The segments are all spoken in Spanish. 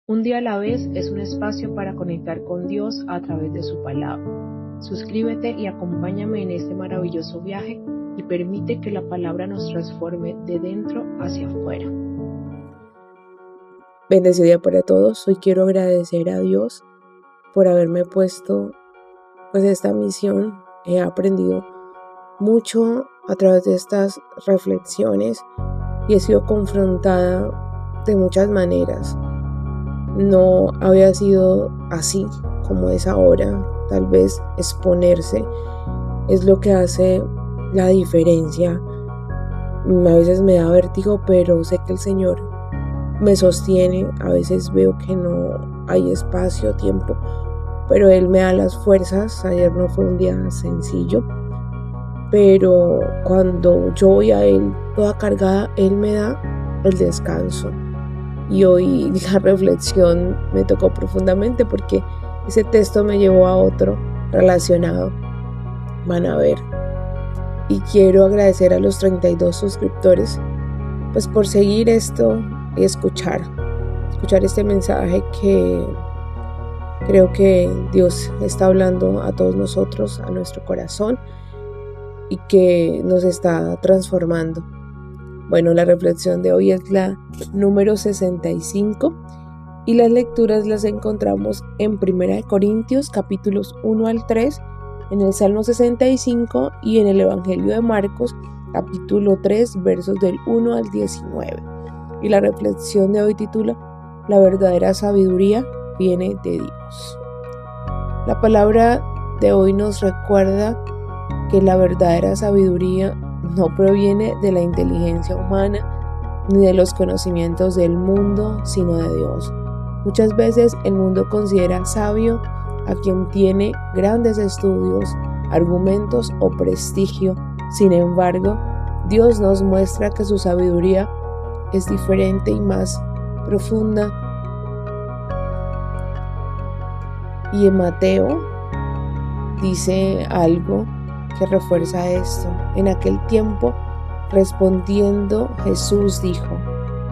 Un día a la vez es un espacio para conectar con Dios a través de su palabra. Suscríbete y acompáñame en este maravilloso viaje y permite que la palabra nos transforme de dentro hacia afuera. Bendecido día para todos. Hoy quiero agradecer a Dios por haberme puesto esta misión. He aprendido mucho a través de estas reflexiones y he sido confrontada de muchas maneras. No había sido así como es ahora. Tal vez exponerse es lo que hace la diferencia. A veces me da vértigo, pero sé que el Señor me sostiene. A veces veo que no hay espacio, tiempo, pero Él me da las fuerzas. Ayer no fue un día sencillo, pero cuando yo voy a Él toda cargada, Él me da el descanso. Y hoy la reflexión me tocó profundamente porque ese texto me llevó a otro relacionado. Van a ver. Y quiero agradecer a los 32 suscriptores pues por seguir esto y escuchar este mensaje que creo que Dios está hablando a todos nosotros, a nuestro corazón, y que nos está transformando. Bueno, la reflexión de hoy es la número 65 y las lecturas las encontramos en 1 Corintios capítulos 1 al 3, en el Salmo 65 y en el Evangelio de Marcos capítulo 3 versos del 1 al 19. Y la reflexión de hoy titula La verdadera sabiduría viene de Dios. La palabra de hoy nos recuerda que la verdadera sabiduría no proviene de la inteligencia humana ni de los conocimientos del mundo, sino de Dios. Muchas veces el mundo considera sabio a quien tiene grandes estudios, argumentos o prestigio. Sin embargo, Dios nos muestra que su sabiduría es diferente y más profunda. Y en Mateo dice algo que refuerza esto. En aquel tiempo, respondiendo, Jesús dijo: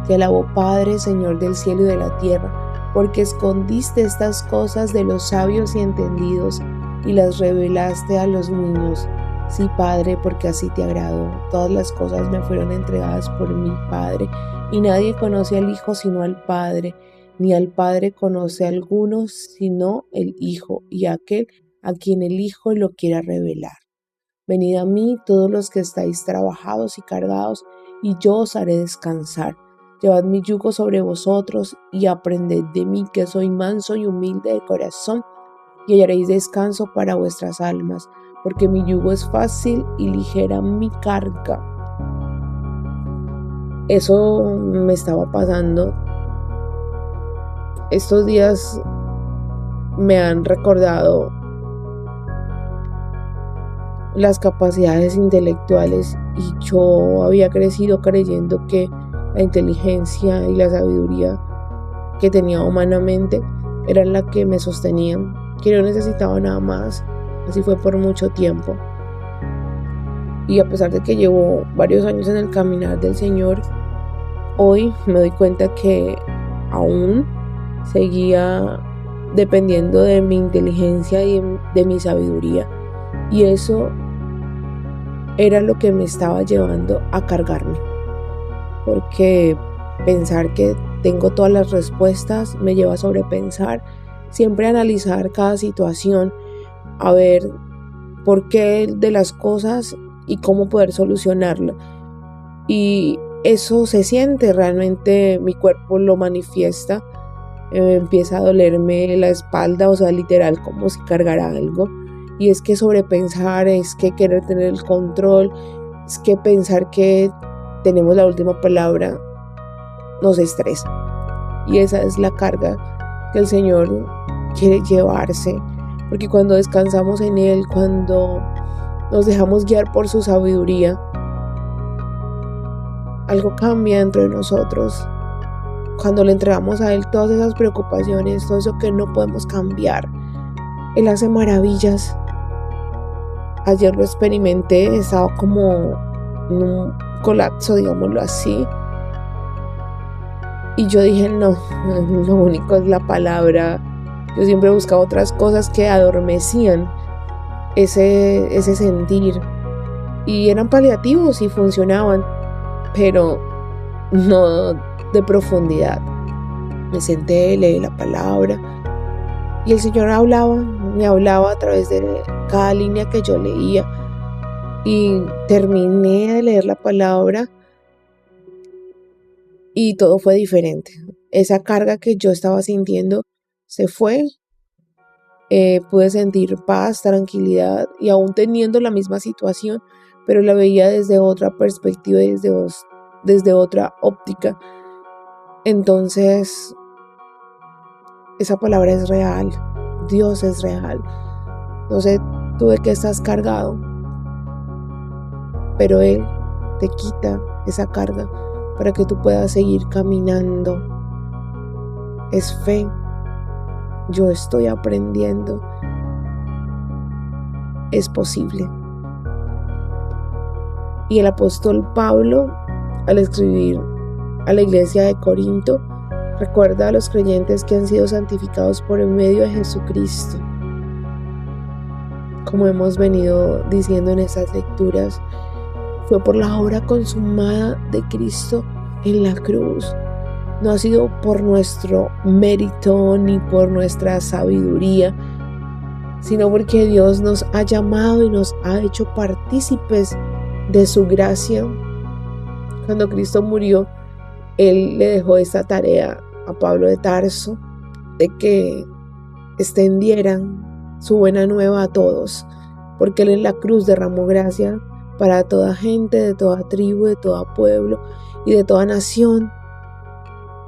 Te alabo, Padre, Señor del cielo y de la tierra, porque escondiste estas cosas de los sabios y entendidos y las revelaste a los niños. Sí, Padre, porque así te agradó. Todas las cosas me fueron entregadas por mi Padre, y nadie conoce al Hijo sino al Padre, ni al Padre conoce a alguno sino el Hijo, y aquel a quien el Hijo lo quiera revelar. Venid a mí todos los que estáis trabajados y cargados, y yo os haré descansar. Llevad mi yugo sobre vosotros y aprended de mí, que soy manso y humilde de corazón, y hallaréis descanso para vuestras almas, porque mi yugo es fácil y ligera mi carga. Eso me estaba pasando. Estos días me han recordado las capacidades intelectuales, y yo había crecido creyendo que la inteligencia y la sabiduría que tenía humanamente eran la que me sostenían, que no necesitaba nada más. Así fue por mucho tiempo. Y a pesar de que llevo varios años en el caminar del Señor, hoy me doy cuenta que aún seguía dependiendo de mi inteligencia y de mi sabiduría. Y eso era lo que me estaba llevando a cargarme. Porque pensar que tengo todas las respuestas me lleva a sobrepensar, siempre a analizar cada situación, a ver por qué de las cosas y cómo poder solucionarla. Y eso se siente, realmente mi cuerpo lo manifiesta. Empieza a dolerme la espalda, o sea, literal, como si cargara algo. Y es que sobrepensar, es que querer tener el control, es que pensar que tenemos la última palabra nos estresa. Y esa es la carga que el Señor quiere llevarse. Porque cuando descansamos en Él, cuando nos dejamos guiar por su sabiduría, algo cambia dentro de nosotros. Cuando le entregamos a Él todas esas preocupaciones, todo eso que no podemos cambiar, Él hace maravillas. Ayer lo experimenté, estaba como en un colapso, digámoslo así. Y yo dije, no, lo único es la palabra. Yo siempre buscaba otras cosas que adormecían ese sentir. Y eran paliativos y funcionaban, pero no de profundidad. Me senté, leí la palabra y el Señor me hablaba a través de cada línea que yo leía. Y terminé de leer la palabra y todo fue diferente. Esa carga que yo estaba sintiendo se fue. Pude sentir paz, tranquilidad y aún teniendo la misma situación, pero la veía desde otra perspectiva, desde otra óptica. Entonces, esa palabra es real. Dios es real. No sé tú de qué estás cargado, pero Él te quita esa carga para que tú puedas seguir caminando. Es fe. Yo estoy aprendiendo. Es posible. Y el apóstol Pablo, al escribir a la iglesia de Corinto, recuerda a los creyentes que han sido santificados por el medio de Jesucristo. Como hemos venido diciendo en estas lecturas, fue por la obra consumada de Cristo en la cruz. No ha sido por nuestro mérito ni por nuestra sabiduría, sino porque Dios nos ha llamado y nos ha hecho partícipes de su gracia. Cuando Cristo murió, Él le dejó esta tarea a Pablo de Tarso, de que extendieran su buena nueva a todos, porque Él en la cruz derramó gracia para toda gente, de toda tribu, de todo pueblo y de toda nación.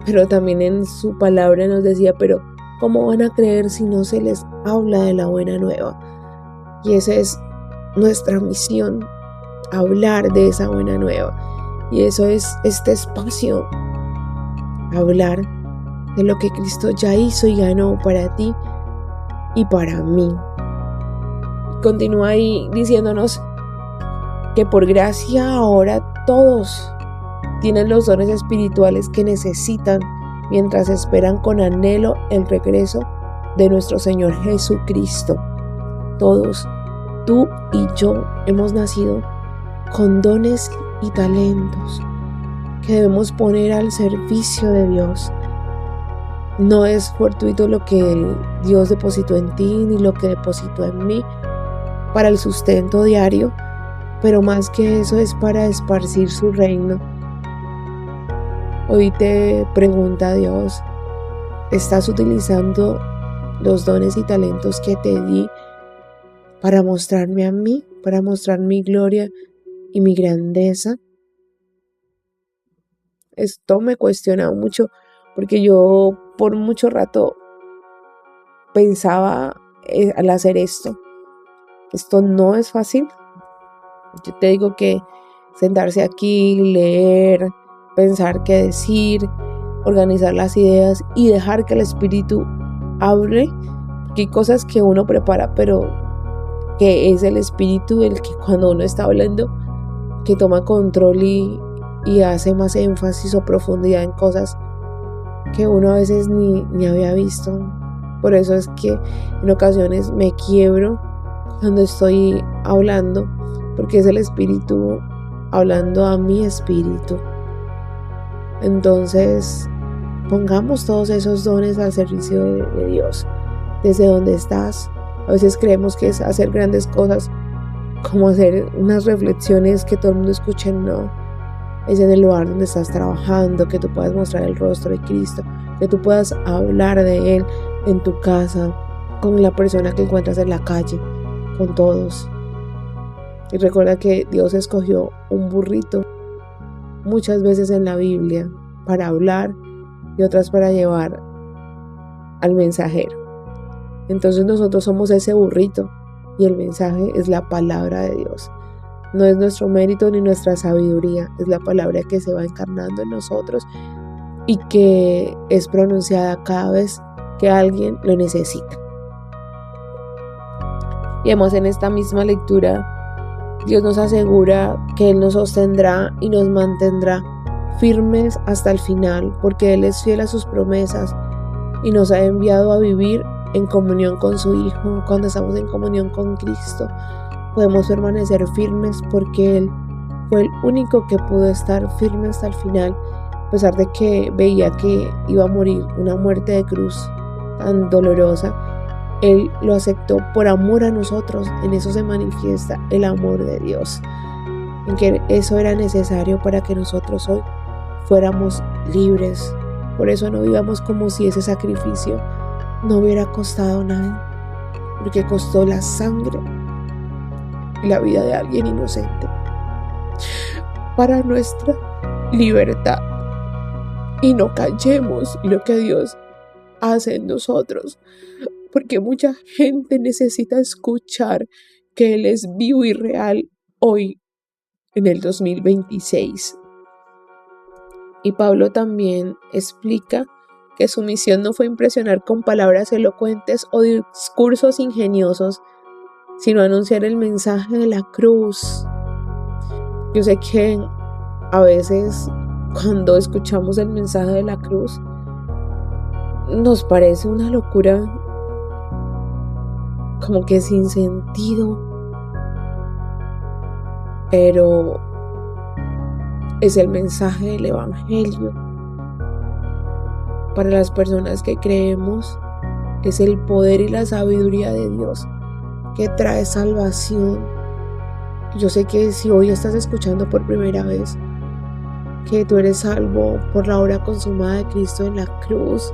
Pero también en su palabra nos decía, pero ¿cómo van a creer si no se les habla de la buena nueva? Y esa es nuestra misión, hablar de esa buena nueva. Y eso es este espacio, hablar de lo que Cristo ya hizo y ganó para ti y para mí. Continúa ahí diciéndonos que por gracia ahora todos tienen los dones espirituales que necesitan mientras esperan con anhelo el regreso de nuestro Señor Jesucristo. Todos, tú y yo, hemos nacido con dones y talentos que debemos poner al servicio de Dios. No es fortuito lo que Dios depositó en ti ni lo que depositó en mí para el sustento diario, pero más que eso es para esparcir su reino. Hoy te pregunta Dios, ¿estás utilizando los dones y talentos que te di para mostrarme a mí, para mostrar mi gloria y mi grandeza? Esto me cuestiona mucho porque yo por mucho rato pensaba al hacer esto no es fácil. Yo te digo que sentarse aquí, leer, pensar qué decir, organizar las ideas y dejar que el Espíritu hable, porque hay cosas que uno prepara, pero que es el Espíritu el que cuando uno está hablando, que toma control y hace más énfasis o profundidad en cosas que uno a veces ni había visto. Por eso es que en ocasiones me quiebro cuando estoy hablando, porque es el Espíritu hablando a mi espíritu. Entonces, pongamos todos esos dones al servicio de Dios. Desde donde estás, a veces creemos que es hacer grandes cosas, como hacer unas reflexiones que todo el mundo escuche. No, es en el lugar donde estás trabajando, que tú puedas mostrar el rostro de Cristo, que tú puedas hablar de Él en tu casa, con la persona que encuentras en la calle, con todos. Y recuerda que Dios escogió un burrito muchas veces en la Biblia para hablar y otras para llevar al mensajero. Entonces nosotros somos ese burrito y el mensaje es la palabra de Dios. No es nuestro mérito ni nuestra sabiduría, es la palabra que se va encarnando en nosotros y que es pronunciada cada vez que alguien lo necesita. Y además en esta misma lectura Dios nos asegura que Él nos sostendrá y nos mantendrá firmes hasta el final, porque Él es fiel a sus promesas y nos ha enviado a vivir en comunión con su Hijo. Cuando estamos en comunión con Cristo, podemos permanecer firmes porque Él fue el único que pudo estar firme hasta el final, a pesar de que veía que iba a morir una muerte de cruz tan dolorosa. Él lo aceptó por amor a nosotros. En eso se manifiesta el amor de Dios, en que eso era necesario para que nosotros hoy fuéramos libres. Por eso no vivamos como si ese sacrificio no hubiera costado nada, porque costó la sangre y la vida de alguien inocente para nuestra libertad. Y no callemos lo que Dios hace en nosotros, porque mucha gente necesita escuchar que Él es vivo y real hoy en el 2026. Y Pablo también explica que su misión no fue impresionar con palabras elocuentes o discursos ingeniosos, sino anunciar el mensaje de la cruz. Yo sé que a veces cuando escuchamos el mensaje de la cruz nos parece una locura, como que sin sentido, pero es el mensaje del Evangelio. Para las personas que creemos, es el poder y la sabiduría de Dios que trae salvación. Yo sé que si hoy estás escuchando por primera vez que tú eres salvo por la obra consumada de Cristo en la cruz,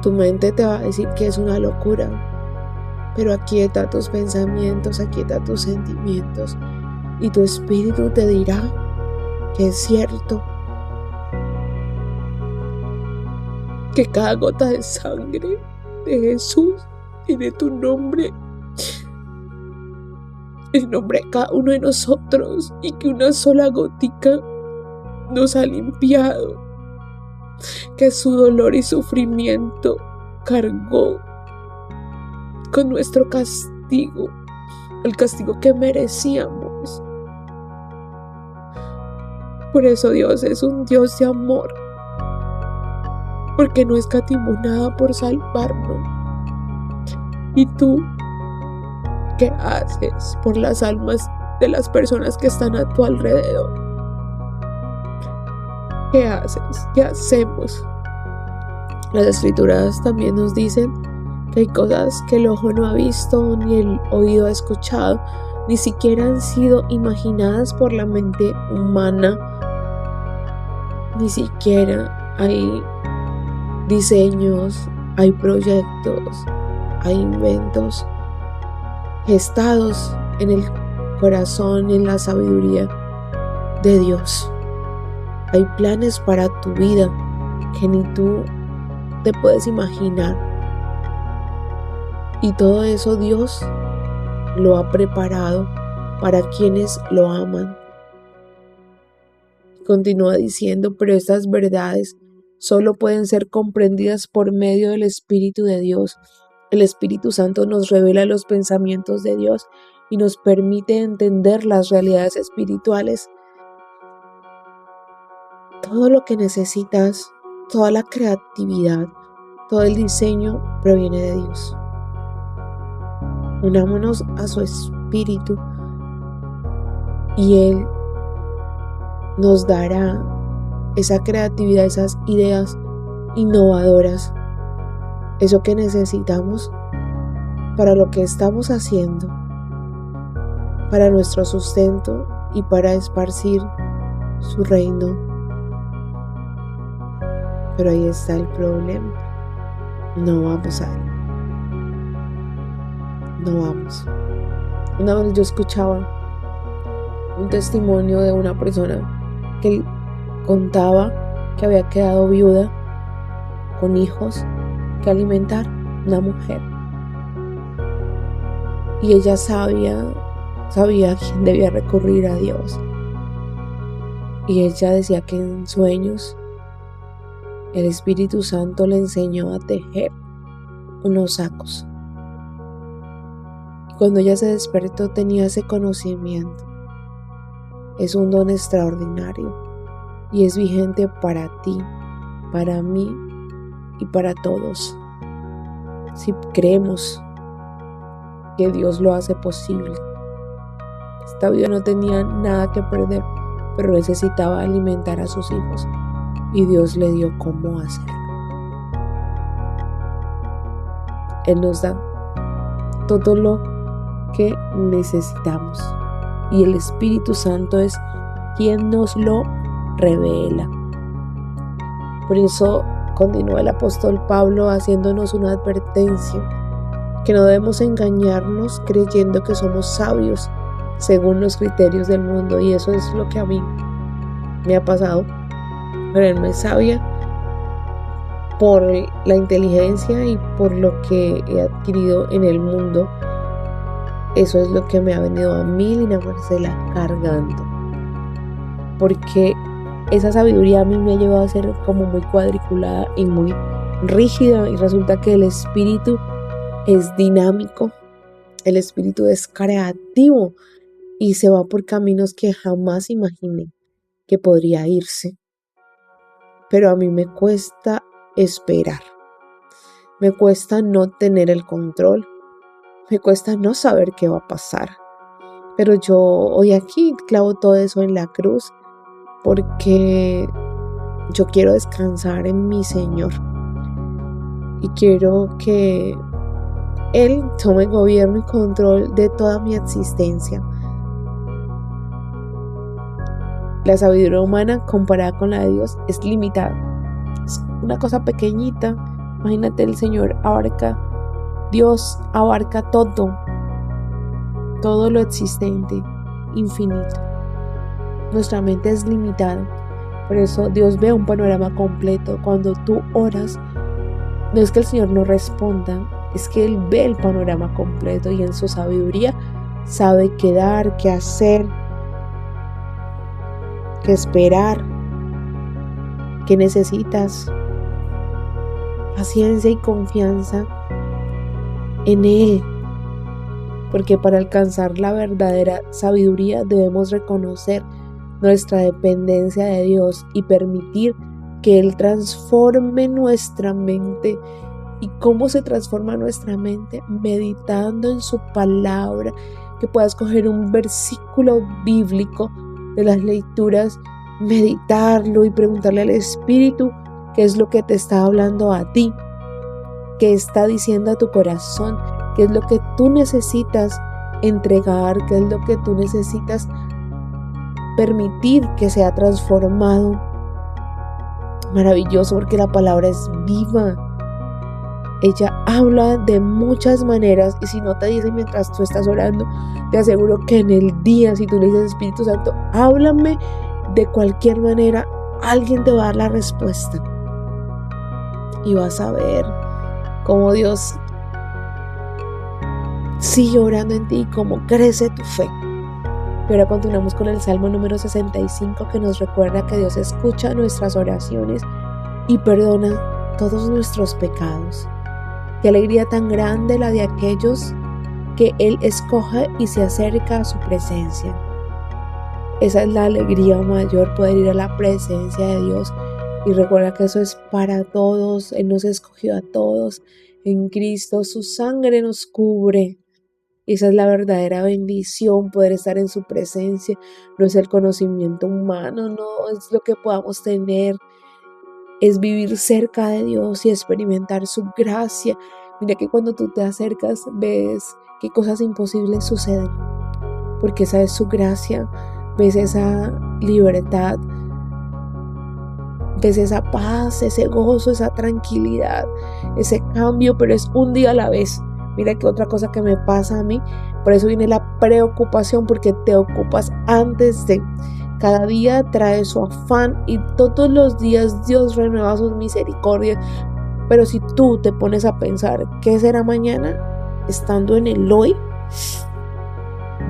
tu mente te va a decir que es una locura, pero aquieta tus pensamientos, aquieta tus sentimientos, y tu espíritu te dirá que es cierto, que cada gota de sangre de Jesús tiene tu nombre, el nombre de cada uno de nosotros, y que una sola gotica nos ha limpiado, que su dolor y sufrimiento cargó con nuestro castigo, el castigo que merecíamos. Por eso Dios es un Dios de amor, porque no escatimó nada por salvarnos. ¿Y tú qué haces por las almas de las personas que están a tu alrededor? ¿Qué haces? ¿Qué hacemos? Las Escrituras también nos dicen que hay cosas que el ojo no ha visto, ni el oído ha escuchado, ni siquiera han sido imaginadas por la mente humana. Ni siquiera hay diseños, hay proyectos, hay inventos gestados en el corazón y en la sabiduría de Dios. Hay planes para tu vida que ni tú te puedes imaginar. Y todo eso Dios lo ha preparado para quienes lo aman. Continúa diciendo, pero estas verdades solo pueden ser comprendidas por medio del Espíritu de Dios. El Espíritu Santo nos revela los pensamientos de Dios y nos permite entender las realidades espirituales. Todo lo que necesitas, toda la creatividad, todo el diseño proviene de Dios. Unámonos a su Espíritu y Él nos dará esa creatividad, esas ideas innovadoras, eso que necesitamos para lo que estamos haciendo, para nuestro sustento y para esparcir su reino. Pero ahí está el problema. No vamos a él. No vamos. Una vez yo escuchaba un testimonio de una persona que contaba que había quedado viuda con hijos que alimentar, una mujer. Y ella sabía a quién debía recurrir, a Dios. Y ella decía que en sueños el Espíritu Santo le enseñó a tejer unos sacos. Y cuando ella se despertó tenía ese conocimiento. es un don extraordinario y es vigente para ti, para mí y para todos. Si creemos que Dios lo hace posible. Esta vida no tenía nada que perder, pero necesitaba alimentar a sus hijos y Dios le dio cómo hacerlo. Él nos da todo lo que necesitamos y el Espíritu Santo es quien nos lo revela. Por eso continúa el apóstol Pablo haciéndonos una advertencia, que no debemos engañarnos creyendo que somos sabios según los criterios del mundo, y eso es lo que a mí me ha pasado, creerme sabia por la inteligencia y por lo que he adquirido en el mundo. Eso es lo que me ha venido a mí, Lina Marcela, cargando, porque esa sabiduría a mí me ha llevado a ser como muy cuadriculada y muy rígida, y resulta que el espíritu es dinámico, el espíritu es creativo y se va por caminos que jamás imaginé que podría irse. Pero a mí me cuesta esperar, me cuesta no tener el control, me cuesta no saber qué va a pasar. Pero yo hoy aquí clavo todo eso en la cruz porque yo quiero descansar en mi Señor y quiero que Él tome gobierno y control de toda mi existencia. La sabiduría humana comparada con la de Dios es limitada. Es una cosa pequeñita. Imagínate, Dios abarca todo lo existente, infinito. Nuestra mente es limitada. Por eso Dios ve un panorama completo. Cuando tú oras, no es que el Señor no responda, es que Él ve el panorama completo y en su sabiduría sabe qué dar, qué hacer, qué esperar, qué necesitas. Paciencia y confianza en Él, porque para alcanzar la verdadera sabiduría debemos reconocer nuestra dependencia de Dios y permitir que Él transforme nuestra mente. ¿Y cómo se transforma nuestra mente? Meditando en su palabra, que puedas coger un versículo bíblico de las lecturas, meditarlo y preguntarle al Espíritu qué es lo que te está hablando a ti, qué está diciendo a tu corazón, qué es lo que tú necesitas entregar, qué es lo que tú necesitas permitir que sea transformado. Maravilloso, porque la palabra es viva. Ella habla de muchas maneras, y si no te dice mientras tú estás orando, te aseguro que en el día, si tú le dices, Espíritu Santo, háblame de cualquier manera, alguien te va a dar la respuesta. Y vas a ver cómo Dios sigue orando en ti y cómo crece tu fe. Y ahora continuamos con el Salmo número 65, que nos recuerda que Dios escucha nuestras oraciones y perdona todos nuestros pecados. Qué alegría tan grande la de aquellos que Él escoge y se acerca a su presencia. Esa es la alegría mayor, poder ir a la presencia de Dios. Y recuerda que eso es para todos. Él nos escogió a todos en Cristo. Su sangre nos cubre. Esa es la verdadera bendición, poder estar en su presencia. No es el conocimiento humano, no es lo que podamos tener. Es vivir cerca de Dios y experimentar su gracia. Mira que cuando tú te acercas, ves que cosas imposibles suceden, porque esa es su gracia. Ves esa libertad, ves esa paz, ese gozo, esa tranquilidad, ese cambio, pero es un día a la vez. Mira que otra cosa que me pasa a mí, por eso viene la preocupación, porque te ocupas antes de. Cada día trae su afán y todos los días Dios renueva sus misericordias. Pero si tú te pones a pensar qué será mañana, estando en el hoy,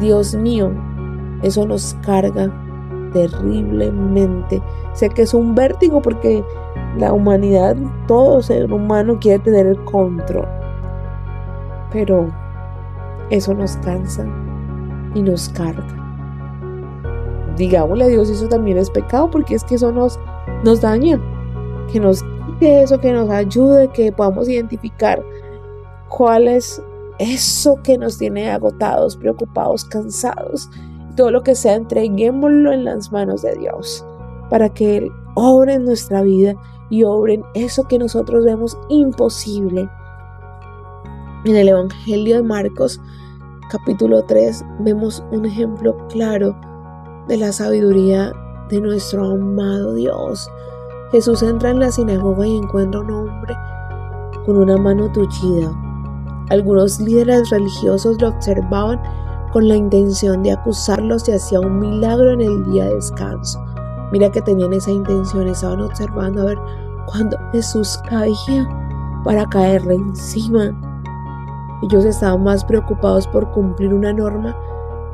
Dios mío, eso nos carga terriblemente. Sé que es un vértigo porque la humanidad, todo ser humano quiere tener el control, pero eso nos cansa y nos carga. digámosle a Dios, eso también es pecado, porque es que eso nos daña. Que nos quite eso, que nos ayude, que podamos identificar cuál es eso que nos tiene agotados, preocupados, cansados. Todo lo que sea, entreguémoslo en las manos de Dios para que Él obre en nuestra vida y obre en eso que nosotros vemos imposible. En el Evangelio de Marcos, capítulo 3, vemos un ejemplo claro de la sabiduría de nuestro amado Dios. Jesús entra en la sinagoga y encuentra a un hombre con una mano tullida. Algunos líderes religiosos lo observaban con la intención de acusarlo si hacía un milagro en el día de descanso. Mira que tenían esa intención, estaban observando a ver cuándo Jesús caía para caerle encima. Ellos estaban más preocupados por cumplir una norma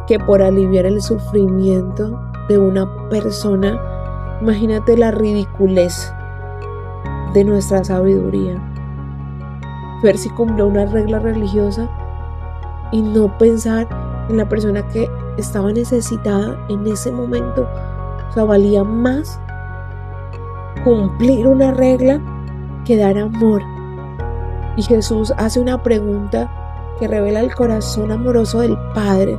que por aliviar el sufrimiento de una persona. Imagínate la ridiculez de nuestra sabiduría. Ver si cumplió una regla religiosa y no pensar en la persona que estaba necesitada en ese momento. O sea, valía más cumplir una regla que dar amor. Y Jesús hace una pregunta que revela el corazón amoroso del Padre.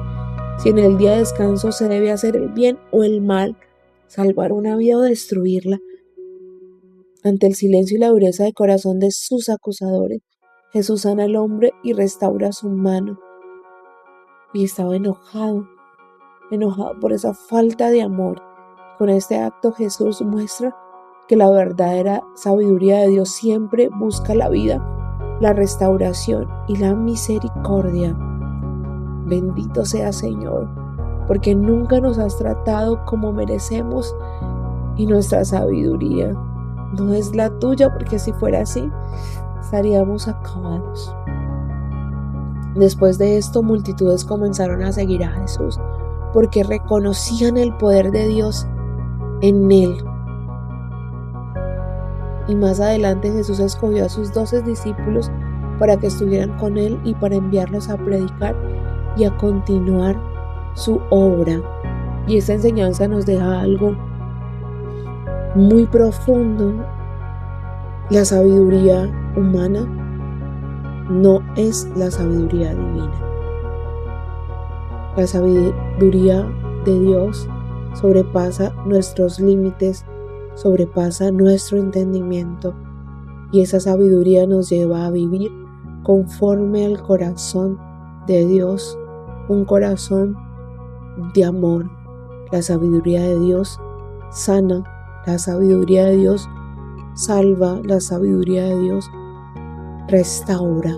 Si en el día de descanso se debe hacer el bien o el mal, salvar una vida o destruirla. Ante el silencio y la dureza de corazón de sus acusadores, Jesús sana al hombre y restaura su mano. Y estaba enojado por esa falta de amor. Con este acto Jesús muestra que la verdadera sabiduría de Dios siempre busca la vida, la restauración y la misericordia. Bendito sea Señor, porque nunca nos has tratado como merecemos y nuestra sabiduría no es la tuya, porque si fuera así, estaríamos acabados. Después de esto, multitudes comenzaron a seguir a Jesús porque reconocían el poder de Dios en Él. Y más adelante Jesús escogió a sus 12 discípulos para que estuvieran con Él y para enviarlos a predicar y a continuar su obra. Y esta enseñanza nos deja algo muy profundo. La sabiduría humana no es la sabiduría divina. La sabiduría de Dios sobrepasa nuestros límites, sobrepasa nuestro entendimiento, y esa sabiduría nos lleva a vivir conforme al corazón de Dios, un corazón de amor. La sabiduría de Dios sana, la sabiduría de Dios salva, la sabiduría de Dios restaura,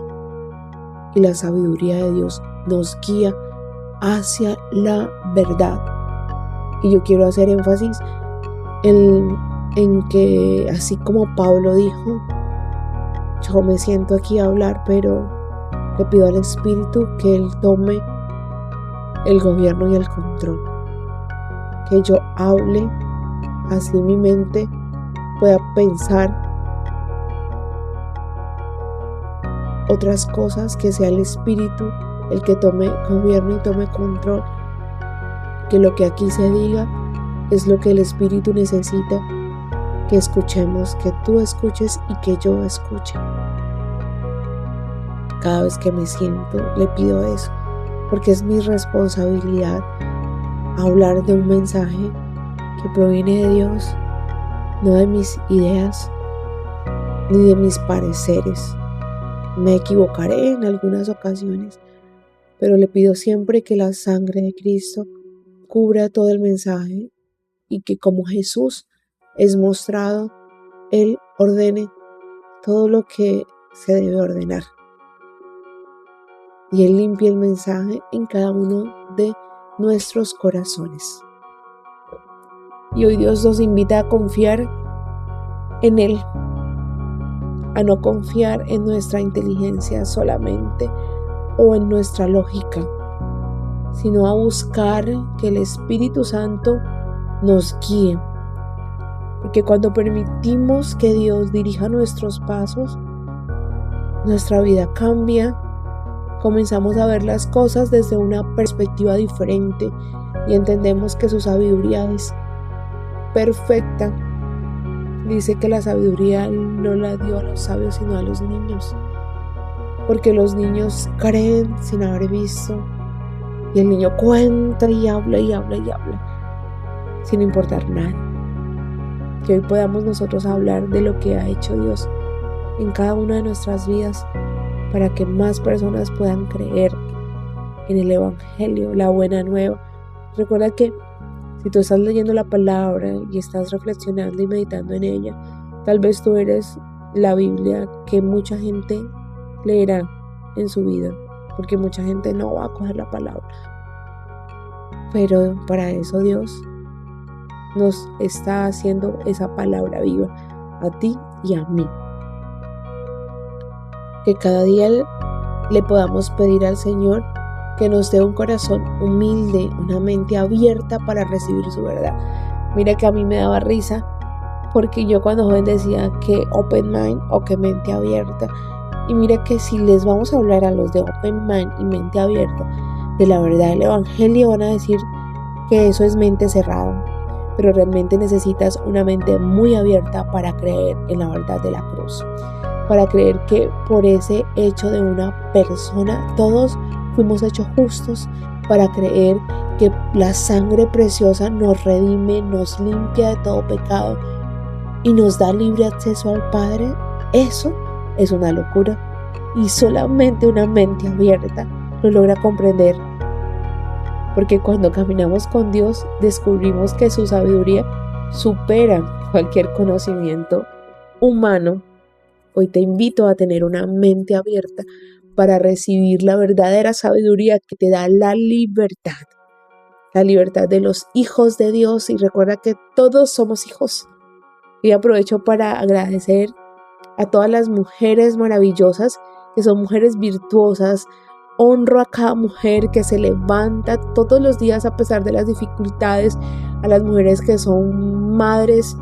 y la sabiduría de Dios nos guía hacia la verdad. Y yo quiero hacer énfasis en que, así como Pablo dijo, yo me siento aquí a hablar, pero le pido al Espíritu que Él tome el gobierno y el control, que yo hable, así mi mente pueda pensar otras cosas, que sea el Espíritu el que tome gobierno y tome control, que lo que aquí se diga es lo que el Espíritu necesita que escuchemos, que tú escuches y que yo escuche. Cada vez que me siento le pido eso, porque es mi responsabilidad hablar de un mensaje que proviene de Dios, no de mis ideas ni de mis pareceres. Me equivocaré en algunas ocasiones, pero le pido siempre que la sangre de Cristo cubra todo el mensaje y que, como Jesús es mostrado, Él ordene todo lo que se debe ordenar. Y Él limpie el mensaje en cada uno de nuestros corazones. Y hoy Dios nos invita a confiar en Él, a no confiar en nuestra inteligencia solamente o en nuestra lógica, sino a buscar que el Espíritu Santo nos guíe. Porque cuando permitimos que Dios dirija nuestros pasos, nuestra vida cambia, comenzamos a ver las cosas desde una perspectiva diferente, y entendemos que su sabiduría es perfecta. Dice que la sabiduría no la dio a los sabios sino a los niños, porque los niños creen sin haber visto, y el niño cuenta y habla y habla y habla sin importar nada. Que hoy podamos nosotros hablar de lo que ha hecho Dios en cada una de nuestras vidas, para que más personas puedan creer en el Evangelio, la buena nueva. Recuerda que si tú estás leyendo la palabra y estás reflexionando y meditando en ella, tal vez tú eres la Biblia que mucha gente leerá en su vida, porque mucha gente no va a coger la palabra. Pero para eso Dios nos está haciendo esa palabra viva a ti y a mí. Que cada día le podamos pedir al Señor que nos dé un corazón humilde, una mente abierta para recibir su verdad. Mira que a mí me daba risa, porque yo cuando joven decía que open mind o que mente abierta. Y mira que si les vamos a hablar a los de open mind y mente abierta de la verdad del Evangelio, van a decir que eso es mente cerrada. Pero realmente necesitas una mente muy abierta para creer en la verdad de la cruz. Para creer que por ese hecho de una persona todos fuimos hechos justos, para creer que la sangre preciosa nos redime, nos limpia de todo pecado y nos da libre acceso al Padre. Eso es una locura, y solamente una mente abierta lo logra comprender, porque cuando caminamos con Dios descubrimos que su sabiduría supera cualquier conocimiento humano. Hoy te invito a tener una mente abierta para recibir la verdadera sabiduría que te da la libertad de los hijos de Dios. Y recuerda que todos somos hijos. Y aprovecho para agradecer a todas las mujeres maravillosas que son mujeres virtuosas. Honro a cada mujer que se levanta todos los días a pesar de las dificultades, a las mujeres que son madres,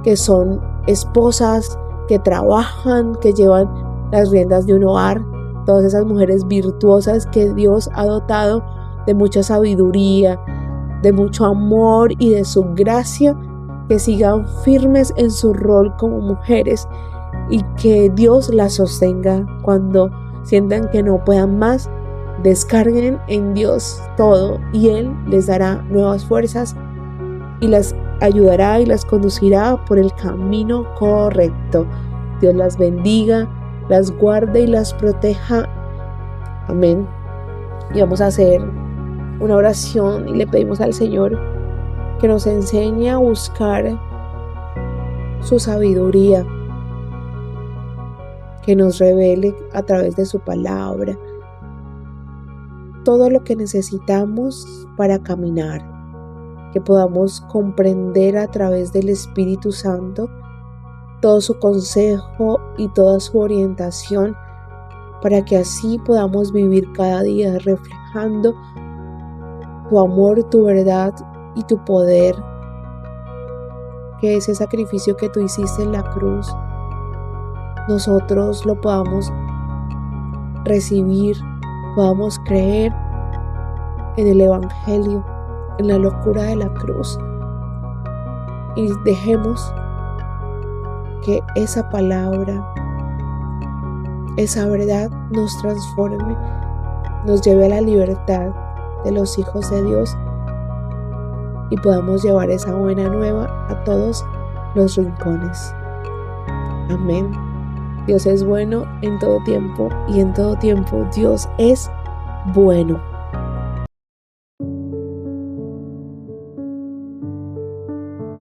que son esposas, que trabajan, que llevan las riendas de un hogar. Todas esas mujeres virtuosas que Dios ha dotado de mucha sabiduría, de mucho amor y de su gracia, que sigan firmes en su rol como mujeres y que Dios las sostenga cuando sientan que no puedan más. Descarguen en Dios todo y Él les dará nuevas fuerzas y las ayudará y las conducirá por el camino correcto. Dios las bendiga, las guarde y las proteja. Amén. Y vamos a hacer una oración y le pedimos al Señor que nos enseñe a buscar su sabiduría, que nos revele a través de su palabra todo lo que necesitamos para caminar, que podamos comprender a través del Espíritu Santo todo su consejo y toda su orientación, para que así podamos vivir cada día reflejando tu amor, tu verdad y tu poder, que ese sacrificio que tú hiciste en la cruz, nosotros lo podamos recibir, podamos creer en el Evangelio, en la locura de la cruz, y dejemos que esa palabra, esa verdad nos transforme, nos lleve a la libertad de los hijos de Dios y podamos llevar esa buena nueva a todos los rincones. Amén. Dios es bueno en todo tiempo y en todo tiempo Dios es bueno.